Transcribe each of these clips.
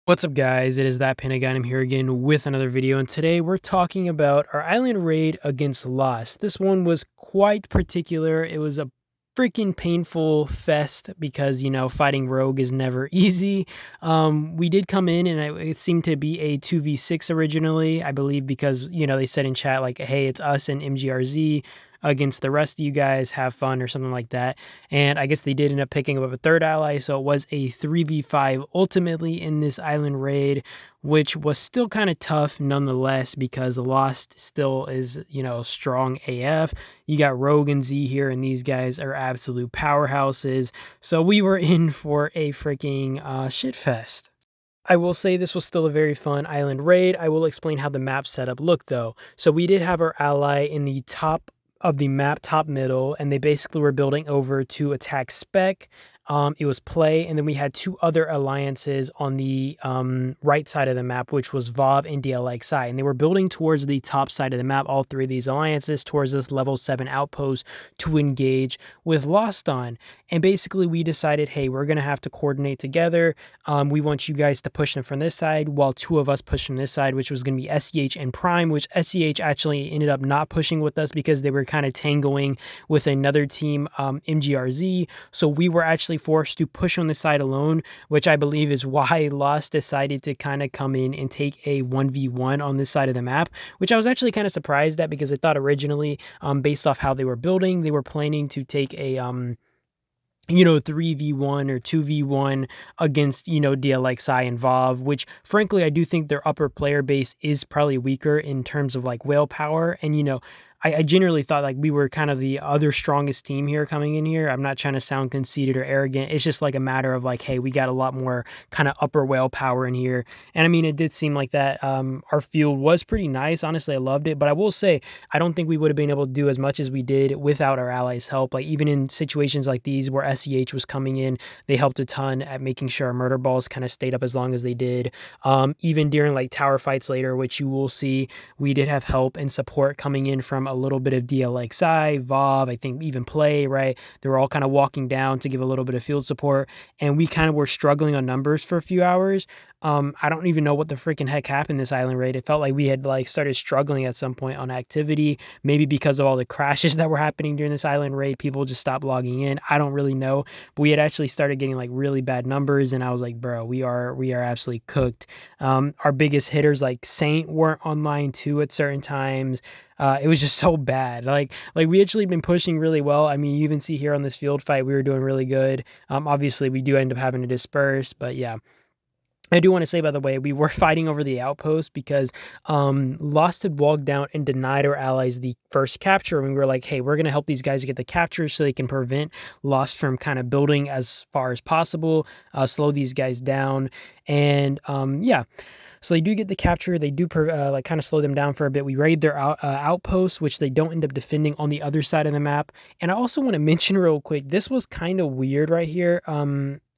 What's up, guys? It is that Pentagon. I'm here again with another video, and today we're talking about our island raid against Lost. This one was quite particular. It was a freaking painful fest because, fighting Rogue is never easy. We did come in, and it seemed to be a 2v6 originally, I believe, because, they said in chat, like, hey, it's us and MGRZ against the rest of you guys, have fun or something like that. And I guess they did end up picking up a third ally, so it was a 3v5 ultimately in this island raid, which was still kind of tough nonetheless because Lost still is, strong AF. You got Rogue and Z here, and these guys are absolute powerhouses. So we were in for a freaking shit fest. I will say this was still a very fun island raid. I will explain how the map setup looked though. So we did have our ally in the top of the map, top middle, and they basically were building over to attack Spec. It was Play, and then we had two other alliances on the right side of the map, which was VOV and DLXI, and they were building towards the top side of the map, all three of these alliances, towards this level 7 outpost to engage with Lost on. And basically we decided, hey, we're going to have to coordinate together. We want you guys to push them from this side while two of us push from this side, which was going to be SEH and Prime, which SEH actually ended up not pushing with us because they were kind of tangling with another team, MGRZ. So we were actually forced to push on the side alone, which I believe is why Lost decided to kind of come in and take a 1v1 on this side of the map, which I was actually kind of surprised at because I thought originally, based off how they were building, they were planning to take a 3v1 or 2v1 against, DLXI and VOV, which frankly, I do think their upper player base is probably weaker in terms of like whale power. And, I generally thought like we were kind of the other strongest team here coming in here. I'm not trying to sound conceited or arrogant. It's just like a matter of like, hey, we got a lot more kind of upper whale power in here. And I mean, it did seem like that. Our field was pretty nice. Honestly, I loved it. But I will say, I don't think we would have been able to do as much as we did without our allies' help. Like even in situations like these where SEH was coming in, they helped a ton at making sure our murder balls kind of stayed up as long as they did. Even during like tower fights later, which you will see, we did have help and support coming in from a little bit of DLXI, VOV, I think even Play, right? They were all kind of walking down to give a little bit of field support, and we kind of were struggling on numbers for a few hours. I don't even know what the freaking heck happened this island raid. It felt like we had like started struggling at some point on activity, maybe because of all the crashes that were happening during this island raid. People just stopped logging in. I don't really know, but we had actually started getting like really bad numbers, and I was like, bro, we are absolutely cooked. Our biggest hitters like Saint weren't online too at certain times. It was just so bad. Like we actually been pushing really well. I mean, you even see here on this field fight, we were doing really good. Obviously we do end up having to disperse, but yeah. I do want to say, by the way, we were fighting over the outpost because Lost had walked down and denied our allies the first capture. And we were like, hey, we're going to help these guys get the capture so they can prevent Lost from kind of building as far as possible, slow these guys down. And yeah. So they do get the capture. They do like kind of slow them down for a bit. We raid their outposts, which they don't end up defending on the other side of the map. And I also want to mention real quick, this was kind of weird right here.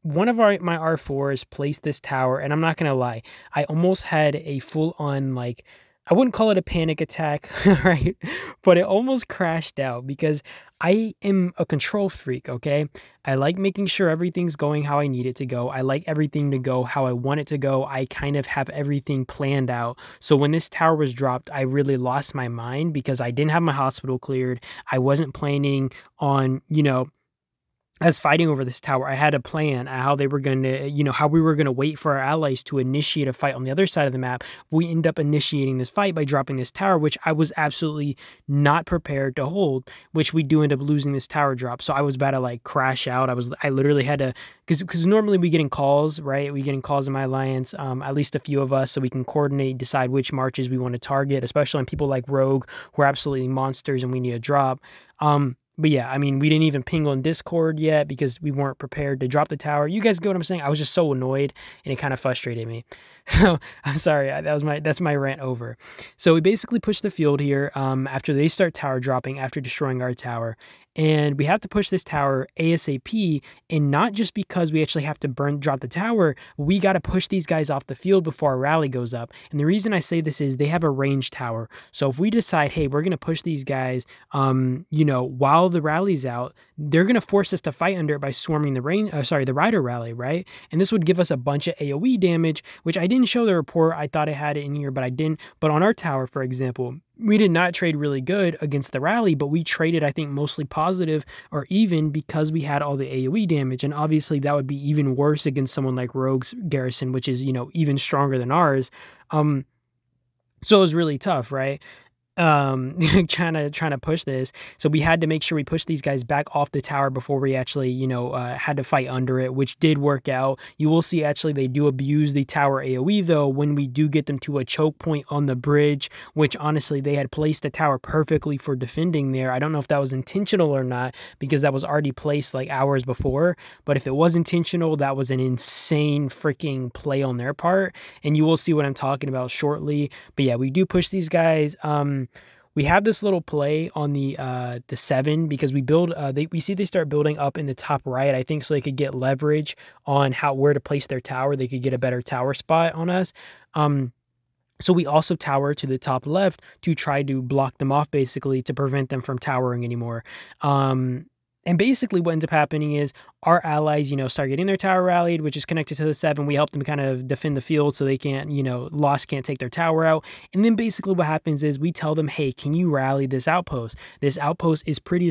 One of my R4s placed this tower, and I'm not gonna lie, I almost had a full-on like, I wouldn't call it a panic attack, right? But it almost crashed out because I am a control freak, okay? I like making sure everything's going how I need it to go. I like everything to go how I want it to go. I kind of have everything planned out. So when this tower was dropped, I really lost my mind because I didn't have my hospital cleared. I wasn't planning on, as fighting over this tower. I had a plan how they were going to, how we were going to wait for our allies to initiate a fight on the other side of the map. We end up initiating this fight by dropping this tower, which I was absolutely not prepared to hold, which we do end up losing this tower drop. So I was about to like crash out. I literally had to, because normally we get in calls, right? We get in calls in my alliance, at least a few of us, so we can coordinate, decide which marches we want to target, especially on people like Rogue, who are absolutely monsters and we need a drop. But yeah, I mean, we didn't even ping on Discord yet because we weren't prepared to drop the tower. You guys get what I'm saying? I was just so annoyed, and it kind of frustrated me. So I'm sorry. That's my rant over. So we basically push the field here after they start tower dropping after destroying our tower, and we have to push this tower ASAP, and not just because we actually have to drop the tower, we got to push these guys off the field before our rally goes up. And the reason I say this is they have a ranged tower. So if we decide, hey, we're going to push these guys, while the rally's out, they're going to force us to fight under it by swarming the rider rally, right? And this would give us a bunch of AoE damage, which I didn't show the report. I thought I had it in here, but I didn't. But on our tower, for example, we did not trade really good against the rally, but we traded, I think, mostly positive or even because we had all the AoE damage. And obviously that would be even worse against someone like Rogue's Garrison, which is, even stronger than ours. So it was really tough, right? trying to push this. So we had to make sure we push these guys back off the tower before we actually, had to fight under it, which did work out. You will see actually they do abuse the tower AoE though when we do get them to a choke point on the bridge, which honestly they had placed the tower perfectly for defending there. I don't know if that was intentional or not because that was already placed like hours before, but if it was intentional, that was an insane freaking play on their part, and you will see what I'm talking about shortly. But yeah, we do push these guys. We have this little play on the 7 because we build we see they start building up in the top right, I think, so they could get leverage on where to place their tower. They could get a better tower spot on us. So we also tower to the top left to try to block them off, basically to prevent them from towering anymore. And basically what ends up happening is our allies, start getting their tower rallied, which is connected to the 7. We help them kind of defend the field so they can't, Lost can't take their tower out. And then basically what happens is we tell them, hey, can you rally this outpost? This outpost is pretty,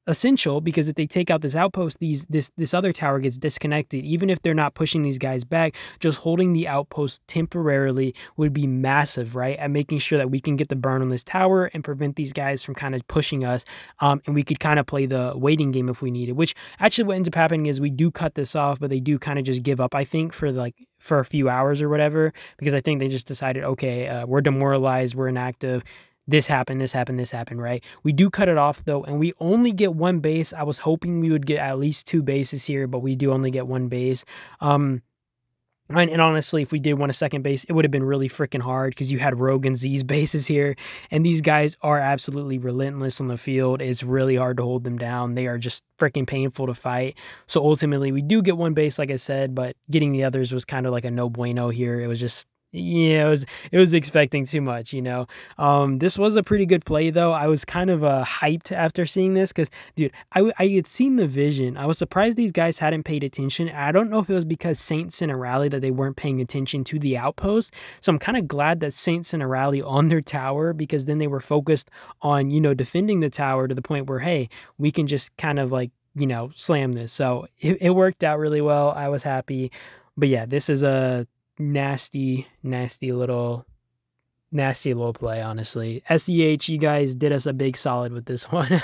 essential, because if they take out this outpost, this other tower gets disconnected. Even if they're not pushing these guys back, just holding the outpost temporarily would be massive, right? At making sure that we can get the burn on this tower and prevent these guys from kind of pushing us. And we could kind of play the waiting game if we needed, which actually what ends up happening is we do cut this off, but they do kind of just give up, I think, for a few hours or whatever, because I think they just decided, okay, we're demoralized, we're inactive. This happened, right? We do cut it off though, and we only get one base. I was hoping we would get at least 2 bases here, but we do only get 1 base. And honestly, if we did want a second base, it would have been really freaking hard because you had Rogue and Z's bases here, and these guys are absolutely relentless on the field. It's really hard to hold them down. They are just freaking painful to fight. So ultimately, we do get 1 base, like I said, but getting the others was kind of like a no bueno here. It was just, it was expecting too much, This was a pretty good play though. I was kind of hyped after seeing this because, dude, I had seen the vision. I was surprised these guys hadn't paid attention. I don't know if it was because Saint sent a rally that they weren't paying attention to the outpost. So I'm kind of glad that Saint sent a rally on their tower, because then they were focused on, defending the tower to the point where, hey, we can just kind of like, slam this. So it worked out really well. I was happy. But yeah, this is a nasty little play, honestly. SEH, you guys did us a big solid with this one.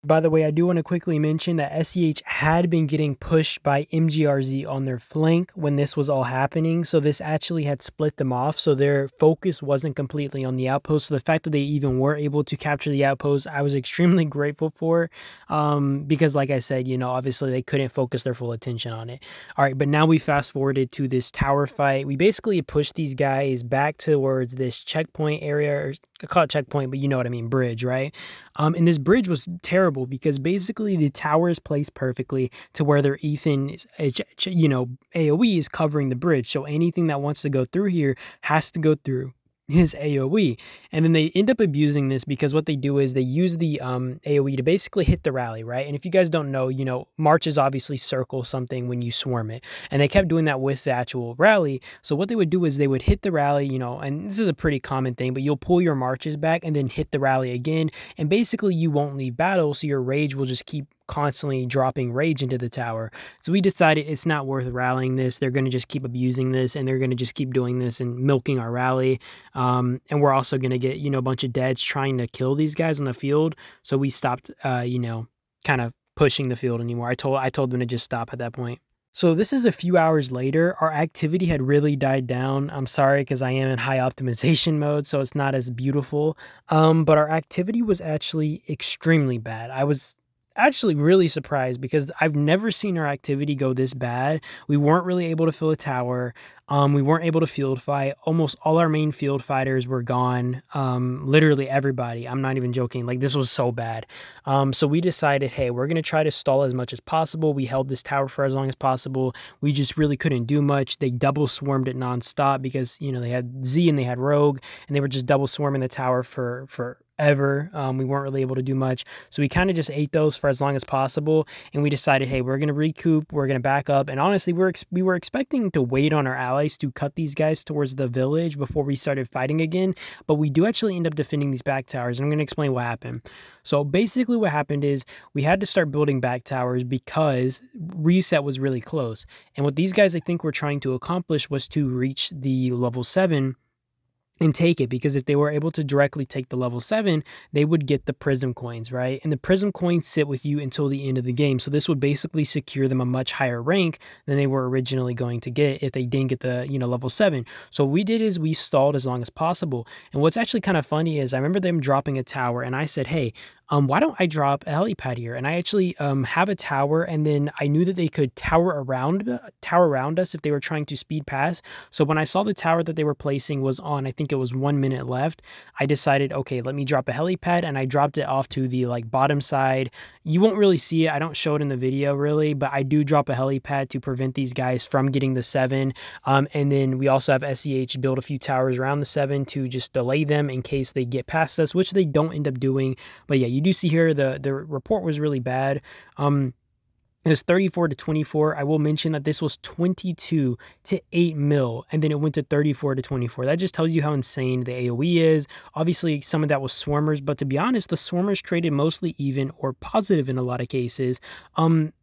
By the way, I do want to quickly mention that SEH had been getting pushed by MGRZ on their flank when this was all happening, so this actually had split them off, so their focus wasn't completely on the outpost. So the fact that they even were able to capture the outpost, I was extremely grateful for, because like I said, obviously they couldn't focus their full attention on it. All right, but now we fast forwarded to this tower fight. We basically pushed these guys back towards this checkpoint area, or I call it checkpoint, but you know what I mean, bridge, right? And this bridge was terrible because basically the tower is placed perfectly to where their Ethan, AoE is covering the bridge. So anything that wants to go through here has to go through his AoE. And then they end up abusing this because what they do is they use the AoE to basically hit the rally, right? And if you guys don't know, marches obviously circle something when you swarm it. And they kept doing that with the actual rally. So what they would do is they would hit the rally, and this is a pretty common thing, but you'll pull your marches back and then hit the rally again. And basically you won't leave battle, so your rage will just keep constantly dropping rage into the tower. So we decided it's not worth rallying this. They're going to just keep abusing this, and they're going to just keep doing this and milking our rally. And we're also going to get, a bunch of deads trying to kill these guys on the field. So we stopped, kind of pushing the field anymore. I told them to just stop at that point. So this is a few hours later. Our activity had really died down. I'm sorry, because I am in high optimization mode, so it's not as beautiful. But our activity was actually extremely bad. actually really surprised because I've never seen our activity go this bad. We weren't really able to fill a tower. We weren't able to field fight. Almost all our main field fighters were gone. Literally everybody. I'm not even joking. Like this was so bad. So we decided, hey, we're gonna try to stall as much as possible. We held this tower for as long as possible. We just really couldn't do much. They double swarmed it nonstop because they had Z and they had Rogue, and they were just double swarming the tower for forever. We weren't really able to do much. So we kind of just ate those for as long as possible, and we decided, hey, we're gonna recoup, we're gonna back up, and honestly, we were expecting to wait on our allies to cut these guys towards the village before we started fighting again, but we do actually end up defending these back towers, and I'm gonna explain what happened. So basically, what happened is we had to start building back towers because reset was really close, and what these guys I think were trying to accomplish was to reach the level 7 and take it, because if they were able to directly take the level 7, they would get the prism coins, right? And the prism coins sit with you until the end of the game. So this would basically secure them a much higher rank than they were originally going to get if they didn't get the, level 7. So what we did is we stalled as long as possible. And what's actually kind of funny is I remember them dropping a tower and I said, hey, why don't I drop a helipad here? And I actually have a tower, and then I knew that they could tower around us if they were trying to speed past. So when I saw the tower that they were placing was on, I think it was 1 minute left, I decided, okay, let me drop a helipad, and I dropped it off to the bottom side. You won't really see it. I don't show it in the video really, but I do drop a helipad to prevent these guys from getting the 7. And then we also have SEH build a few towers around the 7 to just delay them in case they get past us, which they don't end up doing. But yeah, you do see here the report was really bad. It was 34 to 24. I will mention that this was 22 to 8 mil, and then it went to 34 to 24. That just tells you how insane the AoE is. Obviously, some of that was swarmers, but to be honest, the swarmers traded mostly even or positive in a lot of cases.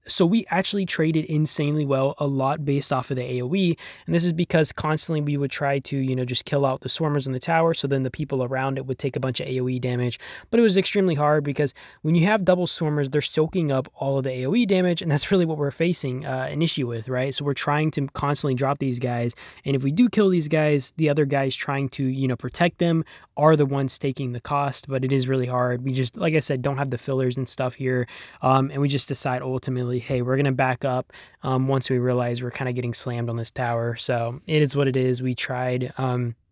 So we actually traded insanely well, a lot based off of the AoE, and this is because constantly we would try to, just kill out the swarmers in the tower, so then the people around it would take a bunch of AoE damage. But it was extremely hard because when you have double swarmers, they're soaking up all of the AoE damage, and that's really what we're facing an issue with, right? So we're trying to constantly drop these guys, and if we do kill these guys, the other guys trying to, protect them are the ones taking the cost, but it is really hard. We just, like I said, don't have the fillers and stuff here, and we just decide ultimately, hey, we're going to back up once we realize we're kind of getting slammed on this tower. So it is what it is. We tried.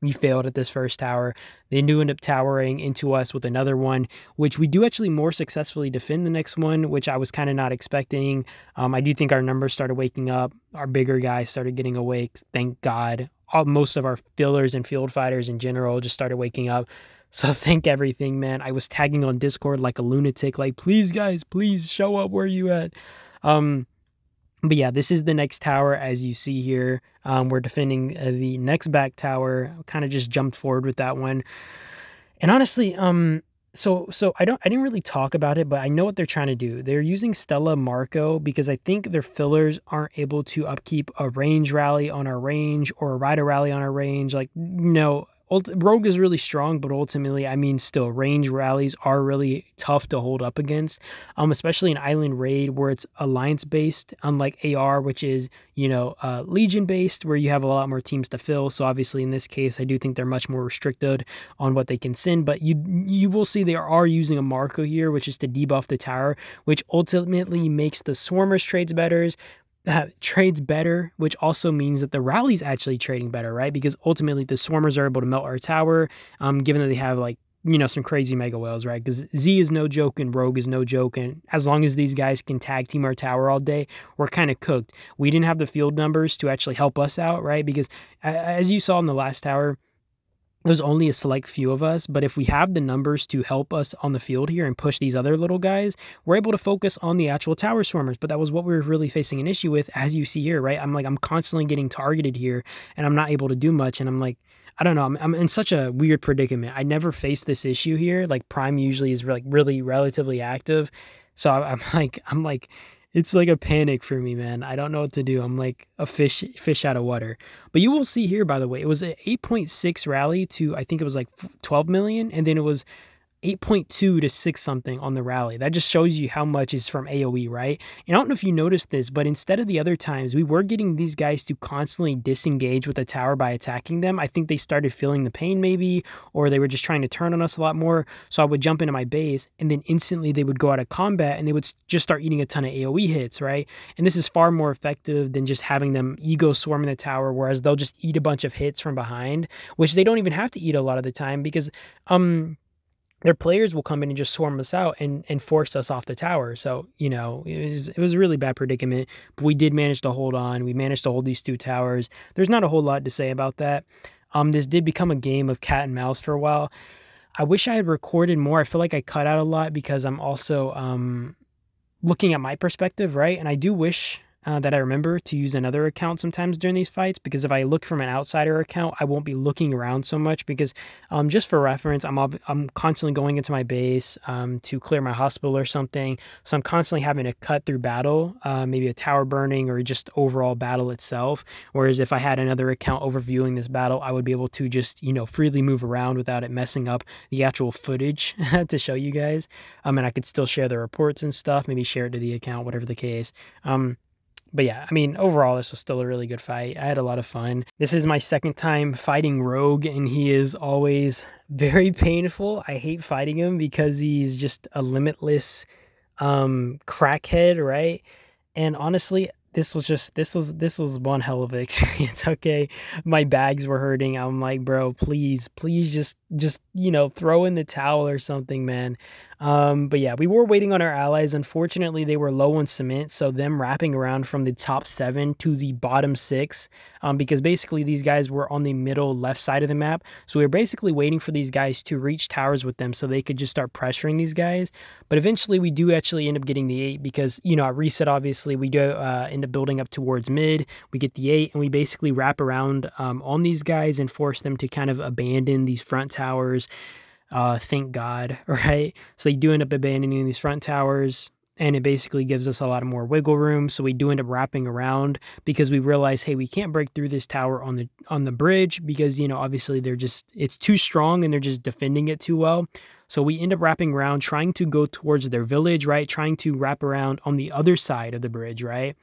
We failed at this first tower. They do end up towering into us with another one, which we do actually more successfully defend the next one, which I was kind of not expecting. I do think our numbers started waking up. Our bigger guys started getting awake. Thank God. Most of our fillers and field fighters in general just started waking up. So thank everything, man. I was tagging on Discord like a lunatic, like, please guys, please show up where you at. But yeah, this is the next tower as you see here. We're defending the next back tower. Kind of just jumped forward with that one. And honestly, so I didn't really talk about it, but I know what they're trying to do. They're using Stella Marco because I think their fillers aren't able to upkeep a range rally on our range or a rider rally on our range. Like, no. Rogue is really strong, but ultimately, I mean, still, range rallies are really tough to hold up against, especially in Island Raid where it's alliance-based, unlike AR, which is, Legion-based, where you have a lot more teams to fill. So obviously, in this case, I do think they're much more restricted on what they can send, but you will see they are using a Marco here, which is to debuff the tower, which ultimately makes the Swarmers trades better, which also means that the rally's actually trading better, right? Because ultimately the swarmers are able to melt our tower, given that they have some crazy mega whales, right? Because Z is no joke and Rogue is no joke, and as long as these guys can tag team our tower all day, we're kind of cooked. We didn't have the field numbers to actually help us out, right? Because as you saw in the last tower, there's only a select few of us, but if we have the numbers to help us on the field here and push these other little guys, we're able to focus on the actual tower swarmers. But that was what we were really facing an issue with, as you see here, right? I'm constantly getting targeted here, and I'm not able to do much, and I'm like, I don't know, I'm in such a weird predicament. I never faced this issue here. Like, Prime usually is really relatively active, so I'm like, it's like a panic for me, man. I don't know what to do. I'm like a fish out of water. But you will see here, by the way, it was an 8.6 rally to, I think it was like 12 million. And then it was 8.2 to 6 something on the rally. That just shows you how much is from AoE, right? And I don't know if you noticed this, but instead of the other times, we were getting these guys to constantly disengage with the tower by attacking them. I think they started feeling the pain maybe, or they were just trying to turn on us a lot more. So I would jump into my base, and then instantly they would go out of combat and they would just start eating a ton of AoE hits, right? And this is far more effective than just having them ego swarm in the tower, whereas they'll just eat a bunch of hits from behind, which they don't even have to eat a lot of the time because their players will come in and just swarm us out and force us off the tower. So, it was a really bad predicament, but we did manage to hold on. We managed to hold these two towers. There's not a whole lot to say about that. This did become a game of cat and mouse for a while. I wish I had recorded more. I feel like I cut out a lot because I'm also looking at my perspective, right? And I do wish that I remember to use another account sometimes during these fights, because if I look from an outsider account, I won't be looking around so much because just for reference, I'm constantly going into my base to clear my hospital or something. So I'm constantly having to cut through battle, maybe a tower burning or just overall battle itself. Whereas if I had another account overviewing this battle, I would be able to just, freely move around without it messing up the actual footage to show you guys. And I could still share the reports and stuff, maybe share it to the account, whatever the case. But yeah, overall, this was still a really good fight. I had a lot of fun. This is my second time fighting Rogue, and he is always very painful. I hate fighting him because he's just a limitless crackhead, right? And honestly, this was one hell of an experience. Okay, my bags were hurting. I'm like, bro, please just throw in the towel or something, man. But yeah, we were waiting on our allies. Unfortunately, they were low on cement, so them wrapping around from the top 7 to the bottom 6, because basically these guys were on the middle left side of the map. So we were basically waiting for these guys to reach towers with them so they could just start pressuring these guys. But eventually we do actually end up getting the 8 because, at reset, obviously, we do end up building up towards mid. We get the 8 and we basically wrap around on these guys and force them to kind of abandon these front towers. Thank God, right? So they do end up abandoning these front towers, and it basically gives us a lot of more wiggle room. So we do end up wrapping around because we realize, hey, we can't break through this tower on the bridge because obviously it's too strong and they're just defending it too well. So we end up wrapping around, trying to go towards their village, right? Trying to wrap around on the other side of the bridge, right?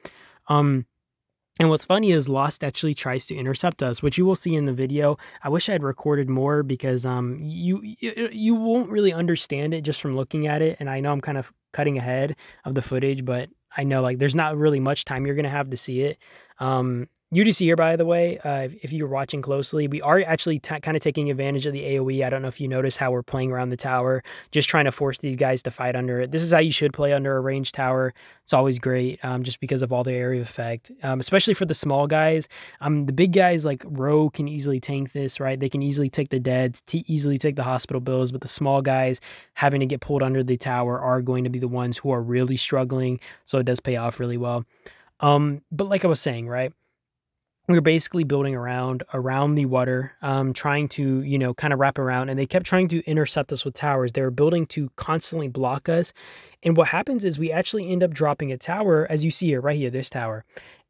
And what's funny is Lost actually tries to intercept us, which you will see in the video. I wish I had recorded more because you won't really understand it just from looking at it. And I know I'm kind of cutting ahead of the footage, but I know there's not really much time you're gonna have to see it. UDC here, by the way, if you're watching closely, we are actually kind of taking advantage of the AoE. I don't know if you notice how we're playing around the tower, just trying to force these guys to fight under it. This is how you should play under a ranged tower. It's always great, just because of all the area effect, especially for the small guys. The big guys like Rogue can easily tank this, right? They can easily take the deads, easily take the hospital bills, but the small guys having to get pulled under the tower are going to be the ones who are really struggling, so it does pay off really well. But like I was saying, right? We were basically building around the water, trying to, kind of wrap around, and they kept trying to intercept us with towers. They were building to constantly block us. And what happens is we actually end up dropping a tower, as you see here, right here, this tower.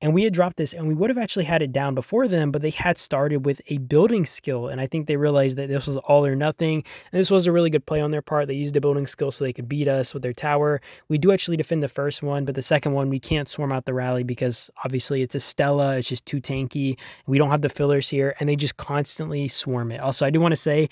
And we had dropped this, and we would have actually had it down before them, but they had started with a building skill. And I think they realized that this was all or nothing. And this was a really good play on their part. They used a building skill so they could beat us with their tower. We do actually defend the first one, but the second one, we can't swarm out the rally because obviously it's a Stella. It's just too tanky. We don't have the fillers here, and they just constantly swarm it. Also, I do want to say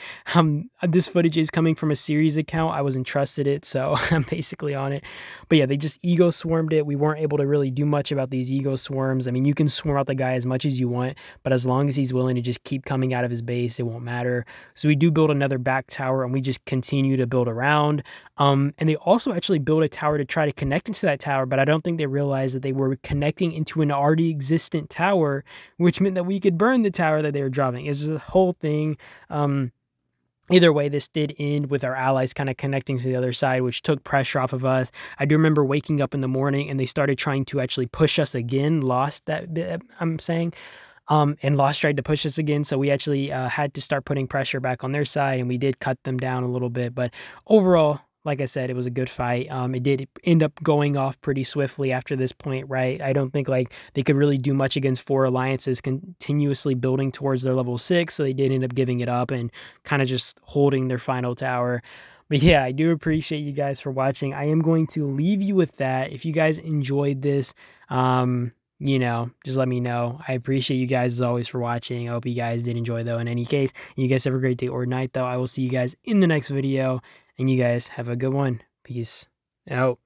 this footage is coming from a series account. I was entrusted it, so I'm basically on it. But yeah, they just ego swarmed it. We weren't able to really do much about these ego swarms. You can swarm out the guy as much as you want, but as long as he's willing to just keep coming out of his base, it won't matter. So we do build another back tower, and we just continue to build around. And they also actually built a tower to try to connect into that tower, but I don't think they realized that they were connecting into an already existent tower, which meant that we could burn the tower that they were dropping. It's a whole thing. Either way, this did end with our allies kind of connecting to the other side, which took pressure off of us. I do remember waking up in the morning and they started trying to actually push us again. Lost that bit, I'm saying. And Lost tried to push us again, so we actually had to start putting pressure back on their side, and we did cut them down a little bit. But overall, like I said, it was a good fight. It did end up going off pretty swiftly after this point, right? I don't think they could really do much against 4 alliances continuously building towards their level 6, so they did end up giving it up and kind of just holding their final tower. But yeah, I do appreciate you guys for watching. I am going to leave you with that. If you guys enjoyed this, just let me know. I appreciate you guys as always for watching. I hope you guys did enjoy though. In any case, you guys have a great day or night though. I will see you guys in the next video, and you guys have a good one. Peace out.